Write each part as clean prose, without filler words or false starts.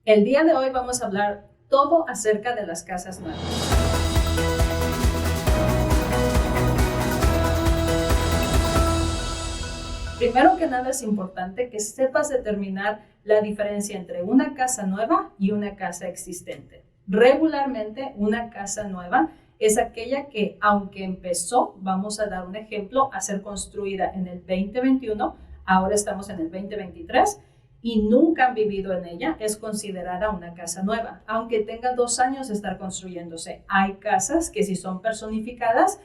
El día de hoy vamos a hablar todo acerca de las casas nuevas. Primero que nada es importante que sepas determinar la diferencia entre una casa nueva y una casa existente. Regularmente una casa nueva es aquella que, aunque empezó, vamos a dar un ejemplo, a ser construida en el 2021, ahora estamos en el 2023, y nunca han vivido en ella, es considerada una casa nueva, aunque tenga 2 años de estar construyéndose. Hay casas que, si son personificadas,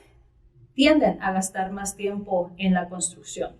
tienden a gastar más tiempo en la construcción.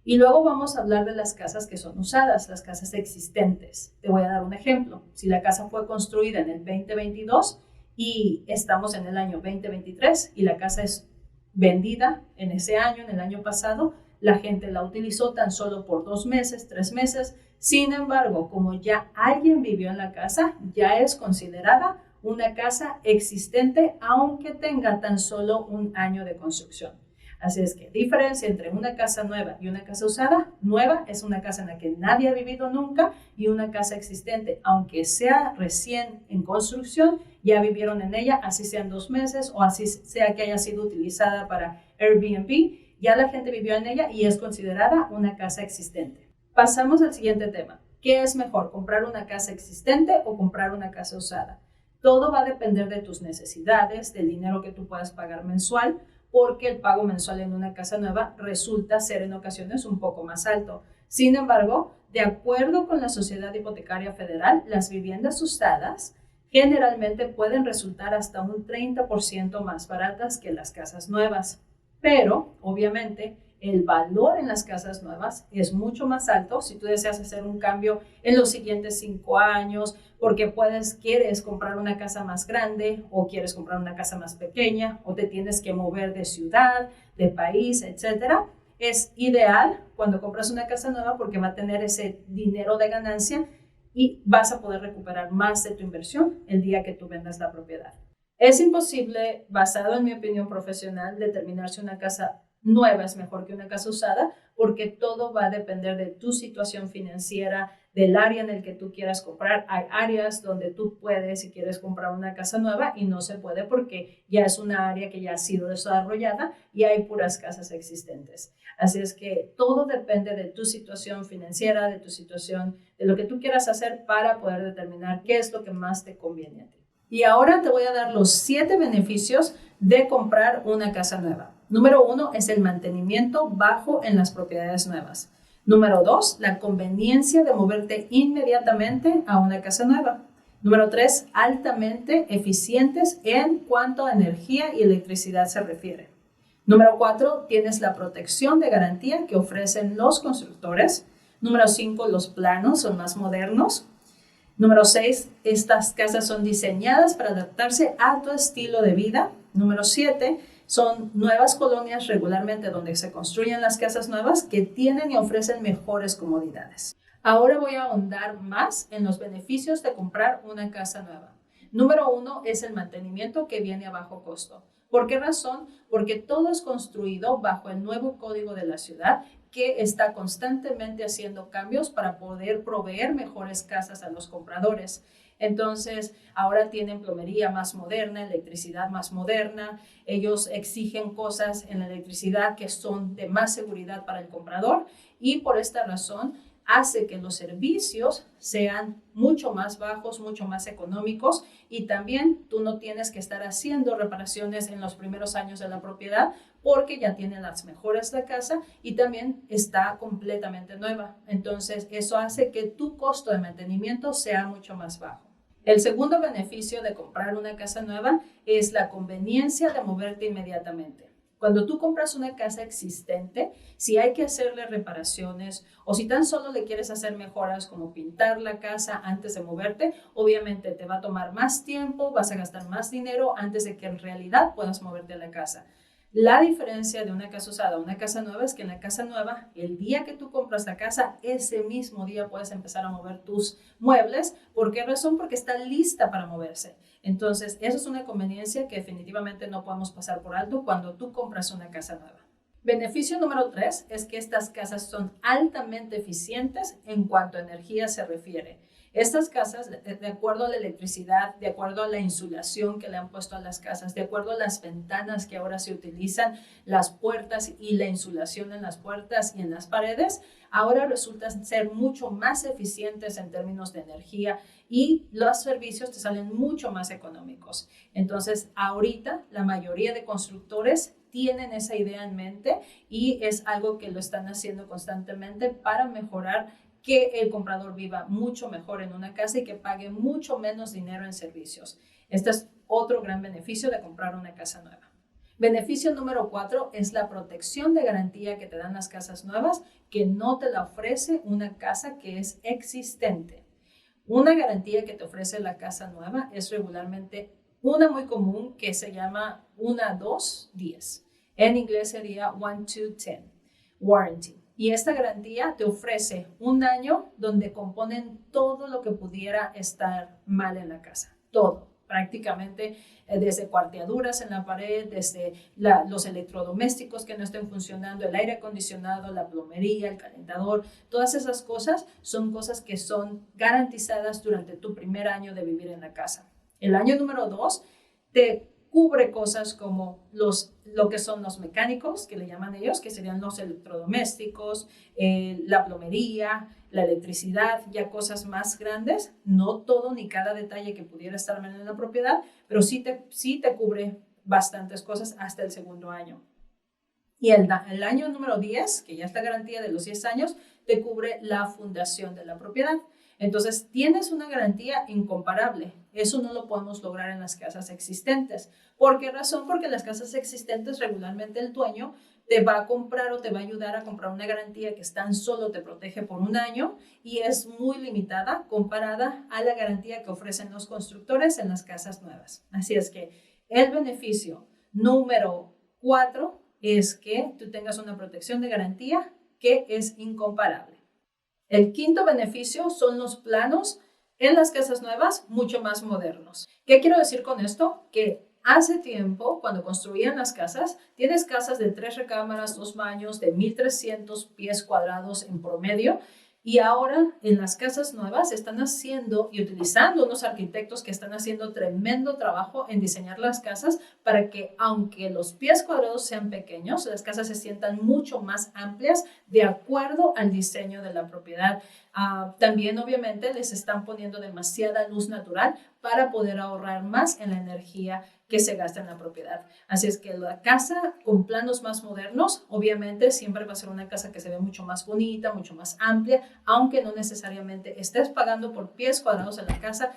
Y luego vamos a hablar de las casas que son usadas, las casas existentes. Te voy a dar un ejemplo. Si la casa fue construida en el 2022 y estamos en el año 2023 y la casa es vendida en ese año, en el año pasado, la gente la utilizó tan solo por 2 meses, 3 meses. Sin embargo, como ya alguien vivió en la casa, ya es considerada una casa existente, aunque tenga tan solo 1 año de construcción. Así es que diferencia entre una casa nueva y una casa usada. Nueva es una casa en la que nadie ha vivido nunca, y una casa existente, aunque sea recién en construcción, ya vivieron en ella, así sean 2 meses o así sea que haya sido utilizada para Airbnb, ya la gente vivió en ella y es considerada una casa existente. Pasamos al siguiente tema. ¿Qué es mejor, comprar una casa existente o comprar una casa usada? Todo va a depender de tus necesidades, del dinero que tú puedas pagar mensual, porque el pago mensual en una casa nueva resulta ser en ocasiones un poco más alto. Sin embargo, de acuerdo con la Sociedad Hipotecaria Federal, las viviendas usadas generalmente pueden resultar hasta un 30% más baratas que las casas nuevas. Pero, obviamente, el valor en las casas nuevas es mucho más alto si tú deseas hacer un cambio en los siguientes 5 años, porque quieres comprar una casa más grande o quieres comprar una casa más pequeña o te tienes que mover de ciudad, de país, etc. Es ideal cuando compras una casa nueva porque va a tener ese dinero de ganancia y vas a poder recuperar más de tu inversión el día que tú vendas la propiedad. Es imposible, basado en mi opinión profesional, determinar si una casa nueva es mejor que una casa usada, porque todo va a depender de tu situación financiera, del área en el que tú quieras comprar. Hay áreas donde tú puedes, si quieres comprar una casa nueva, y no se puede porque ya es una área que ya ha sido desarrollada y hay puras casas existentes. Así es que todo depende de tu situación financiera, de tu situación, de lo que tú quieras hacer para poder determinar qué es lo que más te conviene a ti. Y ahora te voy a dar los 7 beneficios de comprar una casa nueva. Número 1 es el mantenimiento bajo en las propiedades nuevas. Número 2, la conveniencia de moverte inmediatamente a una casa nueva. Número 3, altamente eficientes en cuanto a energía y electricidad se refiere. Número 4, tienes la protección de garantía que ofrecen los constructores. Número 5, los planos son más modernos. Número 6, estas casas son diseñadas para adaptarse a tu estilo de vida. Número 7, son nuevas colonias regularmente donde se construyen las casas nuevas que tienen y ofrecen mejores comodidades. Ahora voy a ahondar más en los beneficios de comprar una casa nueva. Número 1 es el mantenimiento que viene a bajo costo. ¿Por qué razón? Porque todo es construido bajo el nuevo código de la ciudad, que está constantemente haciendo cambios para poder proveer mejores casas a los compradores. Entonces, ahora tienen plomería más moderna, electricidad más moderna. Ellos exigen cosas en la electricidad que son de más seguridad para el comprador, y por esta razón hace que los servicios sean mucho más bajos, mucho más económicos, y también tú no tienes que estar haciendo reparaciones en los primeros años de la propiedad porque ya tiene las mejoras de la casa y también está completamente nueva. Entonces, eso hace que tu costo de mantenimiento sea mucho más bajo. El segundo beneficio de comprar una casa nueva es la conveniencia de moverte inmediatamente. Cuando tú compras una casa existente, si hay que hacerle reparaciones o si tan solo le quieres hacer mejoras como pintar la casa antes de moverte, obviamente te va a tomar más tiempo, vas a gastar más dinero antes de que en realidad puedas moverte a la casa. La diferencia de una casa usada a una casa nueva es que en la casa nueva, el día que tú compras la casa, ese mismo día puedes empezar a mover tus muebles. ¿Por qué razón? Porque está lista para moverse. Entonces, eso es una conveniencia que definitivamente no podemos pasar por alto cuando tú compras una casa nueva. Beneficio número 3 es que estas casas son altamente eficientes en cuanto a energía se refiere. Estas casas, de acuerdo a la electricidad, de acuerdo a la insulación que le han puesto a las casas, de acuerdo a las ventanas que ahora se utilizan, las puertas y la insulación en las puertas y en las paredes, ahora resultan ser mucho más eficientes en términos de energía y los servicios te salen mucho más económicos. Entonces, ahorita la mayoría de constructores tienen esa idea en mente y es algo que lo están haciendo constantemente para mejorar que el comprador viva mucho mejor en una casa y que pague mucho menos dinero en servicios. Este es otro gran beneficio de comprar una casa nueva. Beneficio número 4 es la protección de garantía que te dan las casas nuevas, que no te la ofrece una casa que es existente. Una garantía que te ofrece la casa nueva es regularmente una muy común que se llama 1-2-10. En inglés sería 1-2-10 warranty. Y esta garantía te ofrece un año donde componen todo lo que pudiera estar mal en la casa. Todo, prácticamente desde cuarteaduras en la pared, desde los electrodomésticos que no estén funcionando, el aire acondicionado, la plomería, el calentador. Todas esas cosas son cosas que son garantizadas durante tu primer año de vivir en la casa. El año número 2 te cubre cosas como lo que son los mecánicos, que le llaman ellos, que serían los electrodomésticos, la plomería, la electricidad, ya cosas más grandes, no todo ni cada detalle que pudiera estar mal en la propiedad, pero sí te cubre bastantes cosas hasta el segundo año. Y el año número 10, que ya está garantía de los 10 años, te cubre la fundación de la propiedad. Entonces, tienes una garantía incomparable. Eso no lo podemos lograr en las casas existentes. ¿Por qué razón? Porque en las casas existentes regularmente el dueño te va a comprar o te va a ayudar a comprar una garantía que tan solo te protege por un año y es muy limitada comparada a la garantía que ofrecen los constructores en las casas nuevas. Así es que el beneficio número 4 es que tú tengas una protección de garantía que es incomparable. El quinto beneficio son los planos en las casas nuevas mucho más modernos. ¿Qué quiero decir con esto? Que hace tiempo, cuando construían las casas, tienes casas de 3 recámaras, 2 baños, de 1,300 pies cuadrados en promedio. Y ahora en las casas nuevas están haciendo y utilizando unos arquitectos que están haciendo tremendo trabajo en diseñar las casas para que, aunque los pies cuadrados sean pequeños, las casas se sientan mucho más amplias de acuerdo al diseño de la propiedad. También obviamente les están poniendo demasiada luz natural para poder ahorrar más en la energía que se gasta en la propiedad. Así es que la casa con planos más modernos, obviamente siempre va a ser una casa que se ve mucho más bonita, mucho más amplia, aunque no necesariamente estés pagando por pies cuadrados en la casa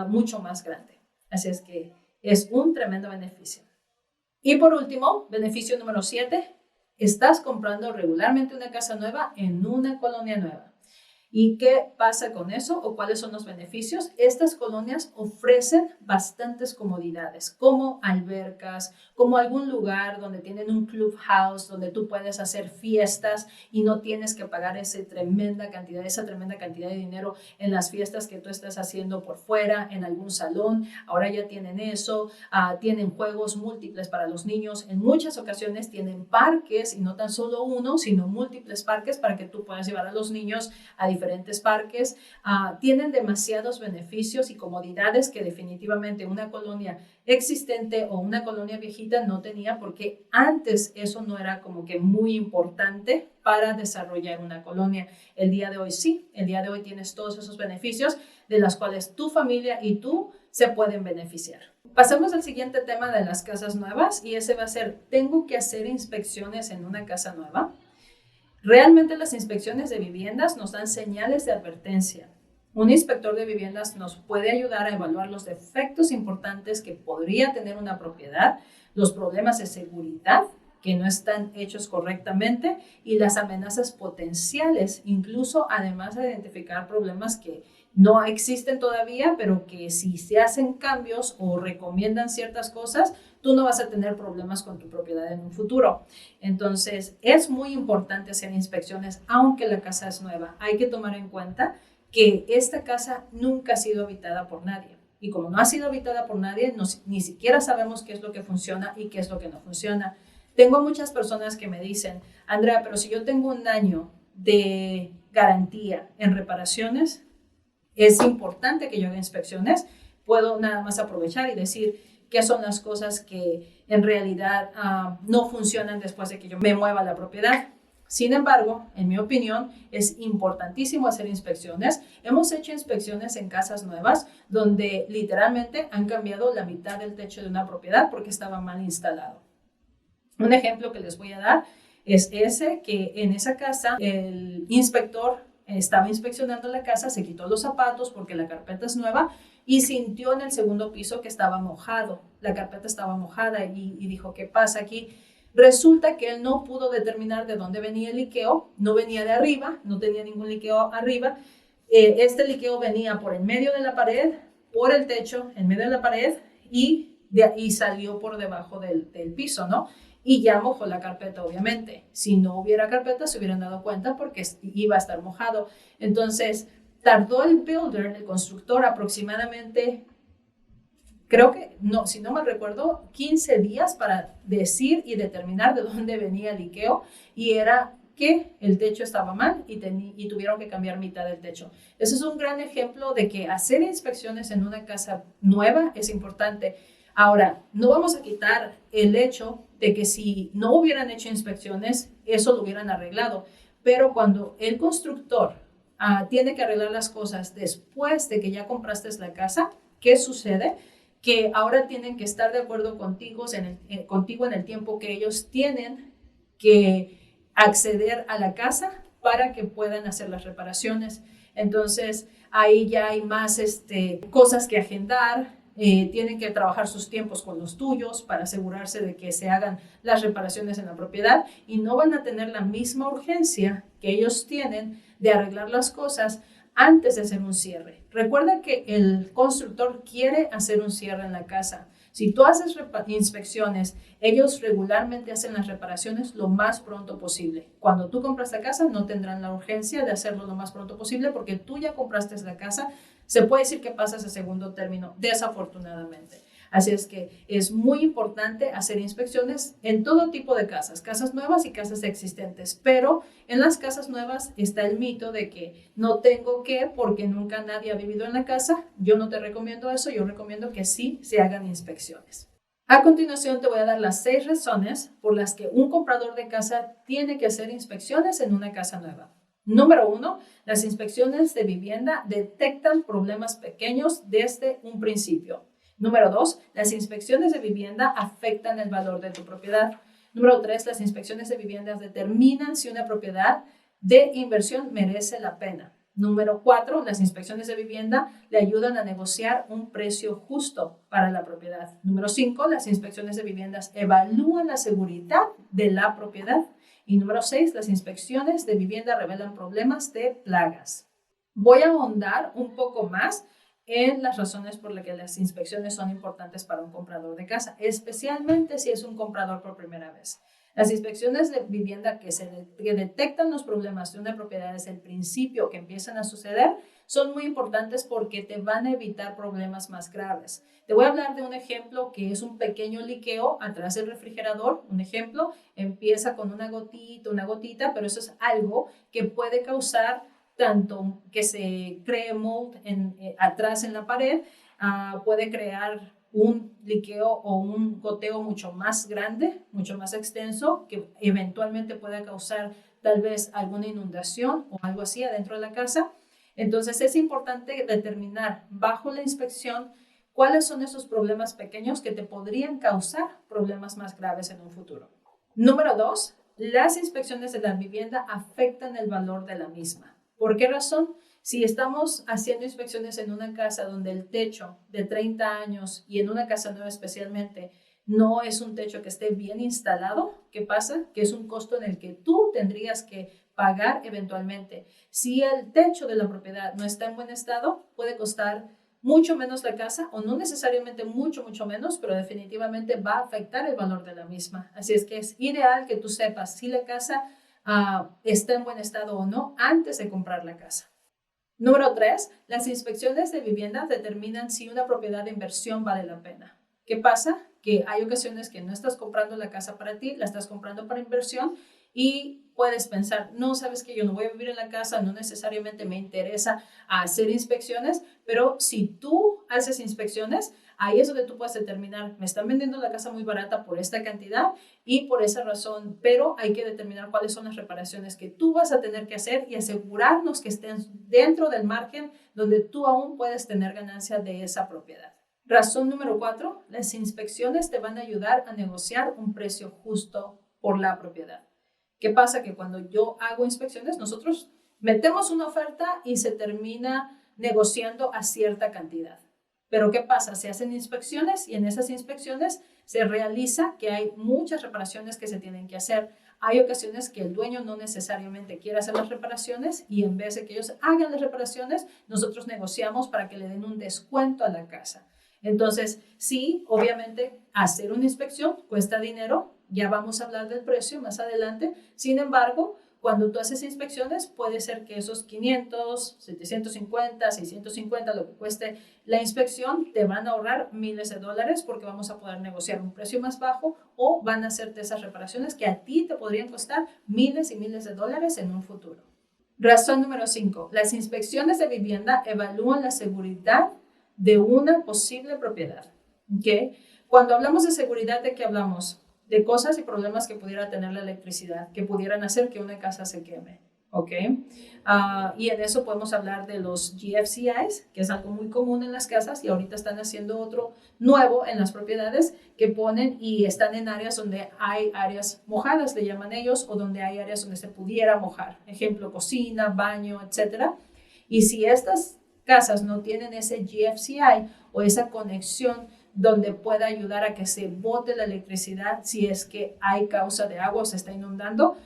mucho más grande. Así es que es un tremendo beneficio. Y por último, beneficio número 7, estás comprando regularmente una casa nueva en una colonia nueva. ¿Y qué pasa con eso o cuáles son los beneficios? Estas colonias ofrecen bastantes comodidades, como albercas, como algún lugar donde tienen un clubhouse, donde tú puedes hacer fiestas y no tienes que pagar esa tremenda cantidad de dinero en las fiestas que tú estás haciendo por fuera, en algún salón. Ahora ya tienen eso, tienen juegos múltiples para los niños. En muchas ocasiones tienen parques y no tan solo uno, sino múltiples parques para que tú puedas llevar a los niños a diferentes parques. Tienen demasiados beneficios y comodidades que definitivamente una colonia existente o una colonia viejita no tenía, porque antes eso no era como que muy importante para desarrollar una colonia. El día de hoy sí, el día de hoy tienes todos esos beneficios de los cuales tu familia y tú se pueden beneficiar. Pasamos al siguiente tema de las casas nuevas y ese va a ser, ¿tengo que hacer inspecciones en una casa nueva? Realmente las inspecciones de viviendas nos dan señales de advertencia. Un inspector de viviendas nos puede ayudar a evaluar los defectos importantes que podría tener una propiedad, los problemas de seguridad que no están hechos correctamente y las amenazas potenciales, incluso además de identificar problemas que no existen todavía, pero que si se hacen cambios o recomiendan ciertas cosas, tú no vas a tener problemas con tu propiedad en un futuro. Entonces, es muy importante hacer inspecciones, aunque la casa es nueva. Hay que tomar en cuenta que esta casa nunca ha sido habitada por nadie. Y como no ha sido habitada por nadie, ni siquiera sabemos qué es lo que funciona y qué es lo que no funciona. Tengo muchas personas que me dicen, Andrea, pero si yo tengo un año de garantía en reparaciones, es importante que yo haga inspecciones, puedo nada más aprovechar y decir qué son las cosas que en realidad no funcionan después de que yo me mueva a la propiedad. Sin embargo, en mi opinión, es importantísimo hacer inspecciones. Hemos hecho inspecciones en casas nuevas donde literalmente han cambiado la mitad del techo de una propiedad porque estaba mal instalado. Un ejemplo que les voy a dar es ese, que en esa casa el inspector estaba inspeccionando la casa, se quitó los zapatos porque la carpeta es nueva y sintió en el segundo piso que estaba mojado. La carpeta estaba mojada y dijo, ¿qué pasa aquí? Resulta que él no pudo determinar de dónde venía el liqueo, no venía de arriba, no tenía ningún liqueo arriba. Este liqueo venía por en medio de la pared, por el techo, en medio de la pared y salió por debajo del piso, ¿no? Y ya mojó la carpeta, obviamente. Si no hubiera carpeta, se hubieran dado cuenta porque iba a estar mojado. Entonces, tardó el builder, el constructor, aproximadamente, creo que, no, si no mal recuerdo, 15 días para decir y determinar de dónde venía el liqueo, y era que el techo estaba mal y tuvieron que cambiar mitad del techo. Ese es un gran ejemplo de que hacer inspecciones en una casa nueva es importante. Ahora, no vamos a quitar el hecho de que si no hubieran hecho inspecciones, eso lo hubieran arreglado. Pero cuando el constructor tiene que arreglar las cosas después de que ya compraste la casa, ¿qué sucede? Que ahora tienen que estar de acuerdo contigo en el tiempo que ellos tienen que acceder a la casa para que puedan hacer las reparaciones. Entonces, ahí ya hay más cosas que agendar. Tienen que trabajar sus tiempos con los tuyos para asegurarse de que se hagan las reparaciones en la propiedad y no van a tener la misma urgencia que ellos tienen de arreglar las cosas antes de hacer un cierre. Recuerda que el constructor quiere hacer un cierre en la casa. Si tú haces inspecciones, ellos regularmente hacen las reparaciones lo más pronto posible. Cuando tú compras la casa, no tendrán la urgencia de hacerlo lo más pronto posible porque tú ya compraste la casa. Se puede decir que pasas a segundo término, desafortunadamente. Así es que es muy importante hacer inspecciones en todo tipo de casas nuevas y casas existentes, pero en las casas nuevas está el mito de que no tengo que porque nunca nadie ha vivido en la casa. Yo no te recomiendo eso, yo recomiendo que sí se hagan inspecciones. A continuación te voy a dar las 6 razones por las que un comprador de casa tiene que hacer inspecciones en una casa nueva. Número 1, las inspecciones de vivienda detectan problemas pequeños desde un principio. Número 2, las inspecciones de vivienda afectan el valor de tu propiedad. Número 3, las inspecciones de viviendas determinan si una propiedad de inversión merece la pena. Número 4, las inspecciones de vivienda le ayudan a negociar un precio justo para la propiedad. Número 5, las inspecciones de viviendas evalúan la seguridad de la propiedad. Y número 6, las inspecciones de vivienda revelan problemas de plagas. Voy a ahondar un poco más en las razones por las que las inspecciones son importantes para un comprador de casa, especialmente si es un comprador por primera vez. Las inspecciones de vivienda que detectan los problemas de una propiedad desde el principio que empiezan a suceder son muy importantes porque te van a evitar problemas más graves. Te voy a hablar de un ejemplo que es un pequeño liqueo atrás del refrigerador. Un ejemplo, empieza con una gotita, pero eso es algo que puede causar tanto que se cree mold atrás en la pared, puede crear un liqueo o un goteo mucho más grande, mucho más extenso, que eventualmente pueda causar tal vez alguna inundación o algo así adentro de la casa. Entonces es importante determinar bajo la inspección cuáles son esos problemas pequeños que te podrían causar problemas más graves en un futuro. Número 2, las inspecciones de la vivienda afectan el valor de la misma. ¿Por qué razón? Si estamos haciendo inspecciones en una casa donde el techo de 30 años y en una casa nueva especialmente no es un techo que esté bien instalado, ¿qué pasa? Que es un costo en el que tú tendrías que pagar eventualmente. Si el techo de la propiedad no está en buen estado, puede costar mucho menos la casa o no necesariamente mucho menos, pero definitivamente va a afectar el valor de la misma. Así es que es ideal que tú sepas si la casa está en buen estado o no antes de comprar la casa. Número 3, las inspecciones de vivienda determinan si una propiedad de inversión vale la pena. ¿Qué pasa? Que hay ocasiones que no estás comprando la casa para ti, la estás comprando para inversión y puedes pensar, no, sabes que yo no voy a vivir en la casa, no necesariamente me interesa hacer inspecciones, pero si tú haces inspecciones, ahí es donde tú puedes determinar, me están vendiendo la casa muy barata por esta cantidad y por esa razón, pero hay que determinar cuáles son las reparaciones que tú vas a tener que hacer y asegurarnos que estén dentro del margen donde tú aún puedes tener ganancia de esa propiedad. Razón número 4, las inspecciones te van a ayudar a negociar un precio justo por la propiedad. ¿Qué pasa? Que cuando yo hago inspecciones, nosotros metemos una oferta y se termina negociando a cierta cantidad. Pero ¿qué pasa? Se hacen inspecciones y en esas inspecciones se realiza que hay muchas reparaciones que se tienen que hacer. Hay ocasiones que el dueño no necesariamente quiere hacer las reparaciones y en vez de que ellos hagan las reparaciones, nosotros negociamos para que le den un descuento a la casa. Entonces, sí, obviamente, hacer una inspección cuesta dinero. Ya vamos a hablar del precio más adelante. Sin embargo, cuando tú haces inspecciones, puede ser que esos 500, 750, 650, lo que cueste la inspección, te van a ahorrar miles de dólares porque vamos a poder negociar un precio más bajo o van a hacerte esas reparaciones que a ti te podrían costar miles y miles de dólares en un futuro. Razón número 5. Las inspecciones de vivienda evalúan la seguridad de una posible propiedad. ¿Okay? Cuando hablamos de seguridad, ¿de qué hablamos? De cosas y problemas que pudiera tener la electricidad, que pudieran hacer que una casa se queme. ¿Ok? Y en eso podemos hablar de los GFCIs, que es algo muy común en las casas y ahorita están haciendo otro nuevo en las propiedades que ponen y están en áreas donde hay áreas mojadas, le llaman ellos, o donde hay áreas donde se pudiera mojar. Ejemplo, cocina, baño, etc. Y si estas casas no tienen ese GFCI o esa conexión donde pueda ayudar a que se bote la electricidad si es que hay causa de agua o se está inundando,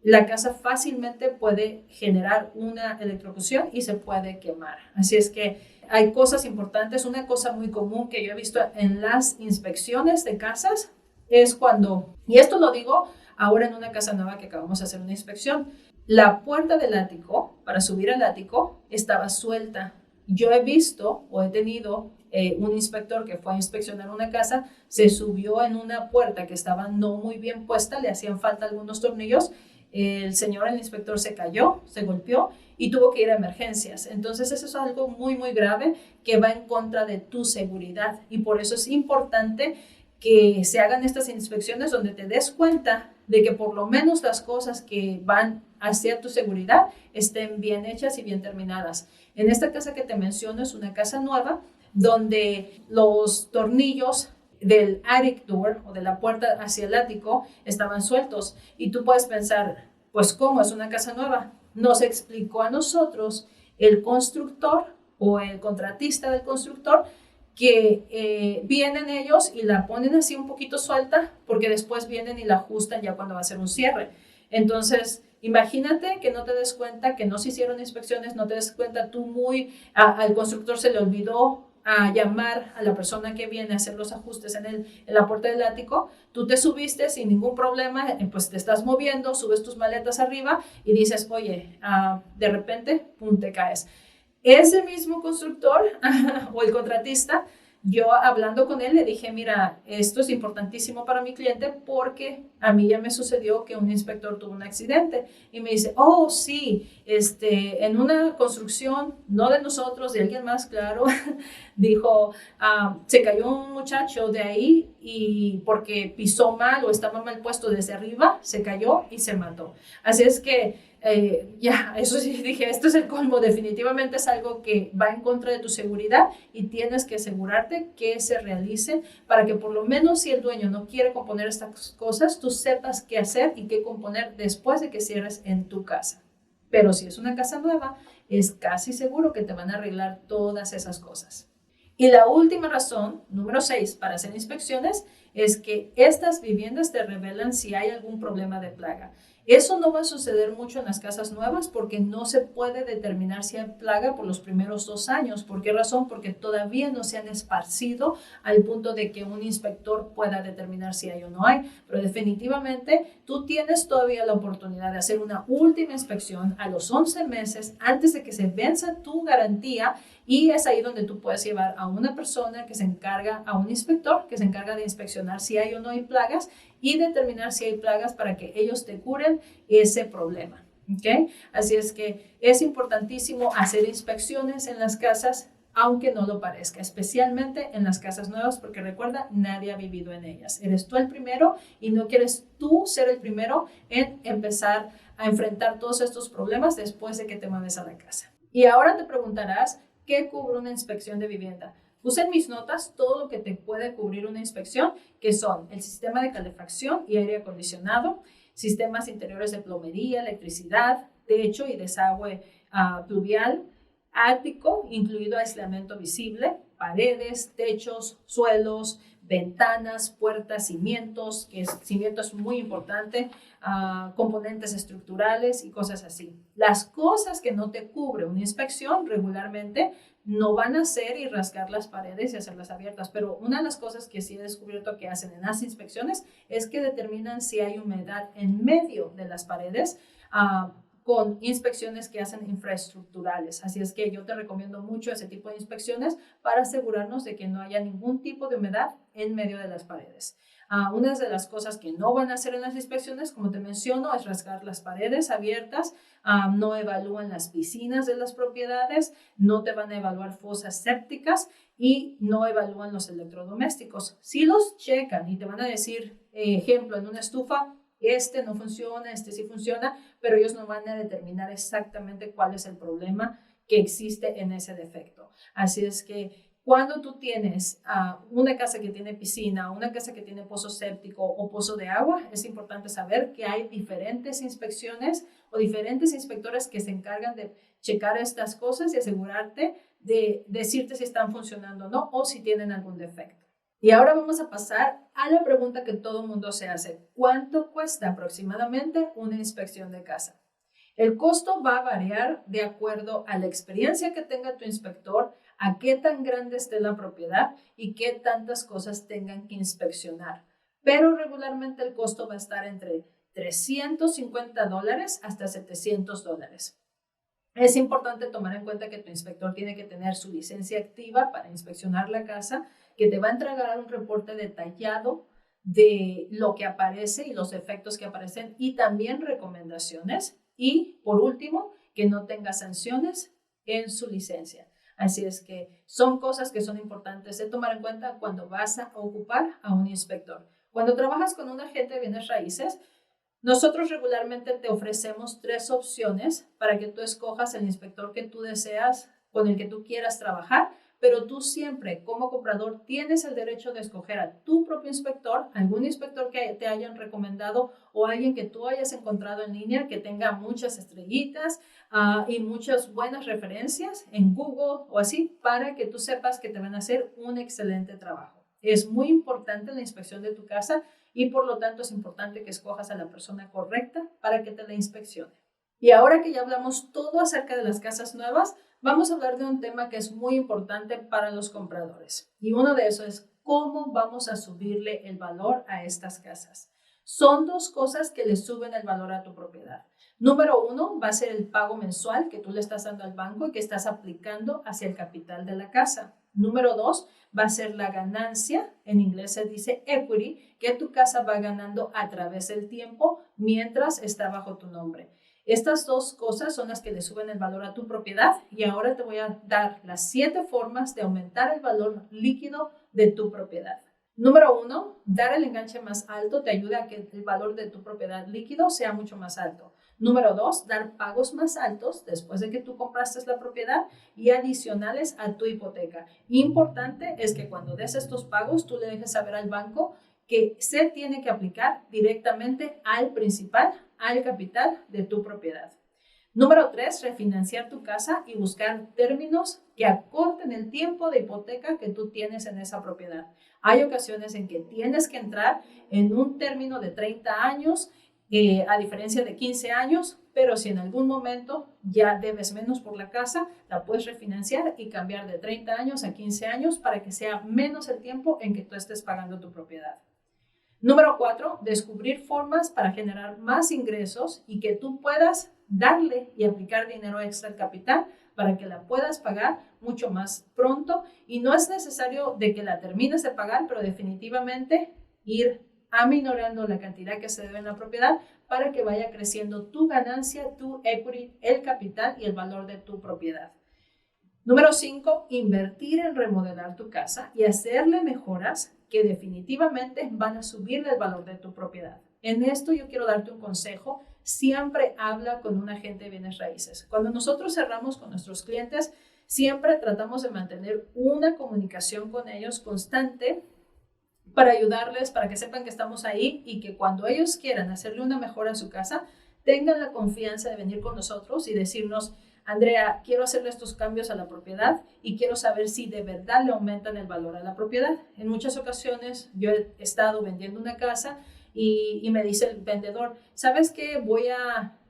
la casa fácilmente puede generar una electrocución y se puede quemar. Así es que hay cosas importantes. Una cosa muy común que yo he visto en las inspecciones de casas es cuando, y esto lo digo ahora en una casa nueva que acabamos de hacer una inspección, la puerta del ático, para subir al ático, estaba suelta. Yo he visto o he tenido un inspector que fue a inspeccionar una casa, se subió en una puerta que estaba no muy bien puesta, le hacían falta algunos tornillos, el inspector se cayó, se golpeó y tuvo que ir a emergencias. Entonces eso es algo muy, muy grave que va en contra de tu seguridad y por eso es importante que se hagan estas inspecciones donde te des cuenta de que por lo menos las cosas que van hacia tu seguridad estén bien hechas y bien terminadas. En esta casa que te menciono es una casa nueva donde los tornillos del attic door o de la puerta hacia el ático estaban sueltos y tú puedes pensar, pues ¿cómo? Es una casa nueva. Nos explicó a nosotros el constructor o el contratista del constructor que vienen ellos y la ponen así un poquito suelta porque después vienen y la ajustan ya cuando va a ser un cierre. Entonces, imagínate que no te des cuenta, que no se hicieron inspecciones, no te des cuenta tú al constructor se le olvidó a llamar a la persona que viene a hacer los ajustes en la puerta del ático, tú te subiste sin ningún problema, pues te estás moviendo, subes tus maletas arriba y dices, oye, de repente, pum, te caes. Ese mismo constructor o el contratista, yo hablando con él le dije, mira, esto es importantísimo para mi cliente porque a mí ya me sucedió que un inspector tuvo un accidente y me dice, oh sí, en una construcción, no de nosotros, de alguien más, claro, dijo, se cayó un muchacho de ahí y porque pisó mal o estaba mal puesto desde arriba, se cayó y se mató. Así es que eso sí dije, esto es el colmo, definitivamente es algo que va en contra de tu seguridad y tienes que asegurarte que se realice para que por lo menos si el dueño no quiere componer estas cosas, tú sepas qué hacer y qué componer después de que cierres en tu casa. Pero si es una casa nueva, es casi seguro que te van a arreglar todas esas cosas. Y la última razón, número 6, para hacer inspecciones es que estas viviendas te revelan si hay algún problema de plaga. Eso no va a suceder mucho en las casas nuevas porque no se puede determinar si hay plaga por los primeros 2 años. ¿Por qué razón? Porque todavía no se han esparcido al punto de que un inspector pueda determinar si hay o no hay. Pero definitivamente tú tienes todavía la oportunidad de hacer una última inspección a los 11 meses antes de que se venza tu garantía y es ahí donde tú puedes llevar a una persona que se encarga, a un inspector que se encarga de inspeccionar si hay o no hay plagas y determinar si hay plagas para que ellos te curen ese problema. ¿Okay? Así es que es importantísimo hacer inspecciones en las casas, aunque no lo parezca, especialmente en las casas nuevas, porque recuerda, nadie ha vivido en ellas. Eres tú el primero y no quieres tú ser el primero en empezar a enfrentar todos estos problemas después de que te mueves a la casa. Y ahora te preguntarás, ¿qué cubre una inspección de vivienda? Puse en mis notas todo lo que te puede cubrir una inspección, que son el sistema de calefacción y aire acondicionado, sistemas interiores de plomería, electricidad, techo y desagüe pluvial, ático, incluido aislamiento visible, paredes, techos, suelos, ventanas, puertas, cimientos, que cimiento es muy importante, componentes estructurales y cosas así. Las cosas que no te cubre una inspección regularmente no van a ser y rasgar las paredes y hacerlas abiertas, pero una de las cosas que sí he descubierto que hacen en las inspecciones es que determinan si hay humedad en medio de las paredes, con inspecciones que hacen infraestructurales. Así es que yo te recomiendo mucho ese tipo de inspecciones para asegurarnos de que no haya ningún tipo de humedad en medio de las paredes. Una de las cosas que no van a hacer en las inspecciones, como te menciono, es rasgar las paredes abiertas. No evalúan las piscinas de las propiedades, no te van a evaluar fosas sépticas y no evalúan los electrodomésticos. Si los checan y te van a decir, ejemplo, en una estufa, este no funciona, este sí funciona, pero ellos no van a determinar exactamente cuál es el problema que existe en ese defecto. Así es que cuando tú tienes una casa que tiene piscina, una casa que tiene pozo séptico o pozo de agua, es importante saber que hay diferentes inspecciones o diferentes inspectores que se encargan de checar estas cosas y asegurarte de decirte si están funcionando o no, o si tienen algún defecto. Y ahora vamos a pasar a la pregunta que todo el mundo se hace. ¿Cuánto cuesta aproximadamente una inspección de casa? El costo va a variar de acuerdo a la experiencia que tenga tu inspector, a qué tan grande esté la propiedad y qué tantas cosas tengan que inspeccionar. Pero regularmente el costo va a estar entre $350 hasta $700. Es importante tomar en cuenta que tu inspector tiene que tener su licencia activa para inspeccionar la casa, que te va a entregar un reporte detallado de lo que aparece y los efectos que aparecen y también recomendaciones. Y por último, que no tenga sanciones en su licencia. Así es que son cosas que son importantes de tomar en cuenta cuando vas a ocupar a un inspector. Cuando trabajas con un agente de bienes raíces, nosotros regularmente te ofrecemos 3 opciones para que tú escojas el inspector que tú deseas, con el que tú quieras trabajar, pero tú siempre como comprador tienes el derecho de escoger a tu propio inspector, algún inspector que te hayan recomendado o alguien que tú hayas encontrado en línea que tenga muchas estrellitas y muchas buenas referencias en Google o así, para que tú sepas que te van a hacer un excelente trabajo. Es muy importante la inspección de tu casa y por lo tanto es importante que escojas a la persona correcta para que te la inspeccione. Y ahora que ya hablamos todo acerca de las casas nuevas, vamos a hablar de un tema que es muy importante para los compradores. Y uno de esos es cómo vamos a subirle el valor a estas casas. Son 2 cosas que le suben el valor a tu propiedad. Número 1 va a ser el pago mensual que tú le estás dando al banco y que estás aplicando hacia el capital de la casa. Número 2 va a ser la ganancia, en inglés se dice equity, que tu casa va ganando a través del tiempo mientras está bajo tu nombre. Estas 2 cosas son las que le suben el valor a tu propiedad y ahora te voy a dar las 7 formas de aumentar el valor líquido de tu propiedad. Número 1, dar el enganche más alto te ayuda a que el valor de tu propiedad líquido sea mucho más alto. Número 2, dar pagos más altos después de que tú compraste la propiedad y adicionales a tu hipoteca. Importante es que cuando des estos pagos, tú le dejes saber al banco que se tiene que aplicar directamente al principal, al capital de tu propiedad. Número 3, refinanciar tu casa y buscar términos que acorten el tiempo de hipoteca que tú tienes en esa propiedad. Hay ocasiones en que tienes que entrar en un término de 30 años, a diferencia de 15 años, pero si en algún momento ya debes menos por la casa, la puedes refinanciar y cambiar de 30 años a 15 años para que sea menos el tiempo en que tú estés pagando tu propiedad. Número 4, descubrir formas para generar más ingresos y que tú puedas darle y aplicar dinero extra al capital para que la puedas pagar mucho más pronto, y no es necesario de que la termines de pagar, pero definitivamente ir aminorando la cantidad que se debe en la propiedad para que vaya creciendo tu ganancia, tu equity, el capital y el valor de tu propiedad. Número 5, invertir en remodelar tu casa y hacerle mejoras que definitivamente van a subir el valor de tu propiedad. En esto yo quiero darte un consejo. Siempre habla con un agente de bienes raíces. Cuando nosotros cerramos con nuestros clientes, siempre tratamos de mantener una comunicación con ellos constante para ayudarles, para que sepan que estamos ahí y que cuando ellos quieran hacerle una mejora a su casa, tengan la confianza de venir con nosotros y decirnos: Andrea, quiero hacerle estos cambios a la propiedad y quiero saber si de verdad le aumentan el valor a la propiedad. En muchas ocasiones yo he estado vendiendo una casa y me dice el vendedor: ¿sabes qué?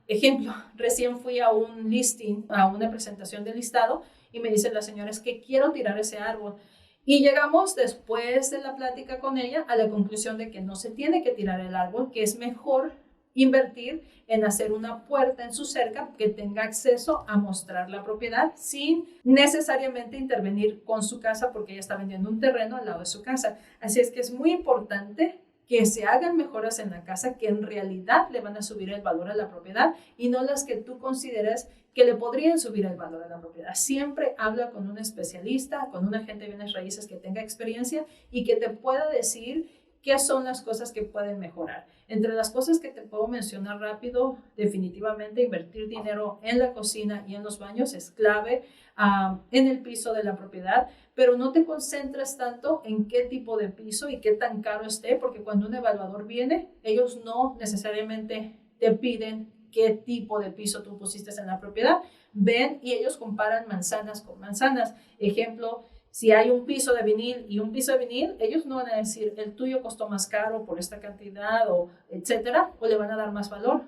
Ejemplo, recién fui a un listing, a una presentación de listado, y me dice la señora: es que quiero tirar ese árbol. Y llegamos, después de la plática con ella, a la conclusión de que no se tiene que tirar el árbol, que es mejor invertir en hacer una puerta en su cerca que tenga acceso a mostrar la propiedad sin necesariamente intervenir con su casa, porque ella está vendiendo un terreno al lado de su casa. Así es que es muy importante que se hagan mejoras en la casa que en realidad le van a subir el valor a la propiedad y no las que tú consideres que le podrían subir el valor a la propiedad. Siempre habla con un especialista, con un agente de bienes raíces que tenga experiencia y que te pueda decir qué son las cosas que pueden mejorar. Entre las cosas que te puedo mencionar rápido, definitivamente invertir dinero en la cocina y en los baños es clave, en el piso de la propiedad, pero no te concentres tanto en qué tipo de piso y qué tan caro esté, porque cuando un evaluador viene, ellos no necesariamente te piden qué tipo de piso tú pusiste en la propiedad. Ven y ellos comparan manzanas con manzanas. Ejemplo, si hay un piso de vinil y un piso de vinil, ellos no van a decir: el tuyo costó más caro por esta cantidad, o etcétera, o le van a dar más valor.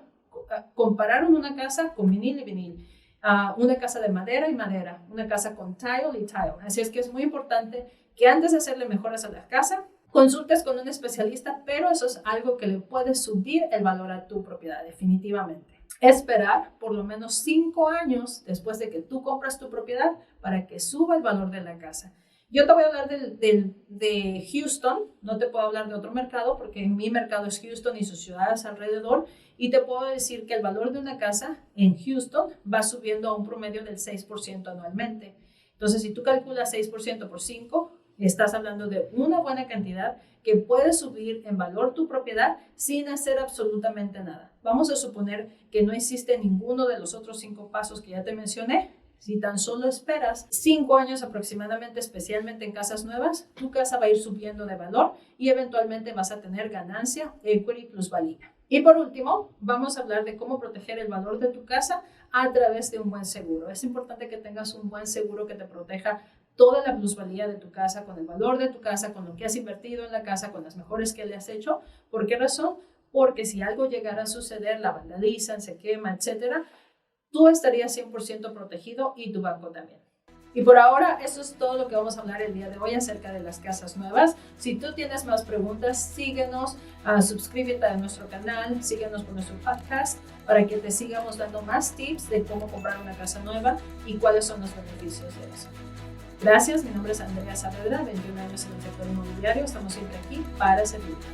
Compararon una casa con vinil y vinil, una casa de madera y madera, una casa con tile y tile. Así es que es muy importante que antes de hacerle mejoras a la casa, consultes con un especialista, pero eso es algo que le puede subir el valor a tu propiedad, definitivamente. Esperar por lo menos 5 años después de que tú compras tu propiedad para que suba el valor de la casa. Yo te voy a hablar de Houston, no te puedo hablar de otro mercado porque mi mercado es Houston y sus ciudades alrededor, y te puedo decir que el valor de una casa en Houston va subiendo a un promedio del 6% anualmente. Entonces, si tú calculas 6% por 5, estás hablando de una buena cantidad que puede subir en valor tu propiedad sin hacer absolutamente nada. Vamos a suponer que no existe ninguno de los otros 5 pasos que ya te mencioné. Si tan solo esperas 5 años aproximadamente, especialmente en casas nuevas, tu casa va a ir subiendo de valor y eventualmente vas a tener ganancia, equity, plusvalía. Y por último, vamos a hablar de cómo proteger el valor de tu casa a través de un buen seguro. Es importante que tengas un buen seguro que te proteja toda la plusvalía de tu casa, con el valor de tu casa, con lo que has invertido en la casa, con las mejoras que le has hecho. ¿Por qué razón? Porque si algo llegara a suceder, la vandalizan, se quema, etcétera, tú estarías 100% protegido y tu banco también. Y por ahora, eso es todo lo que vamos a hablar el día de hoy acerca de las casas nuevas. Si tú tienes más preguntas, síguenos, suscríbete a nuestro canal, síguenos por nuestro podcast para que te sigamos dando más tips de cómo comprar una casa nueva y cuáles son los beneficios de eso. Gracias, mi nombre es Andrea Saavedra, 21 años en el sector inmobiliario. Estamos siempre aquí para servirte.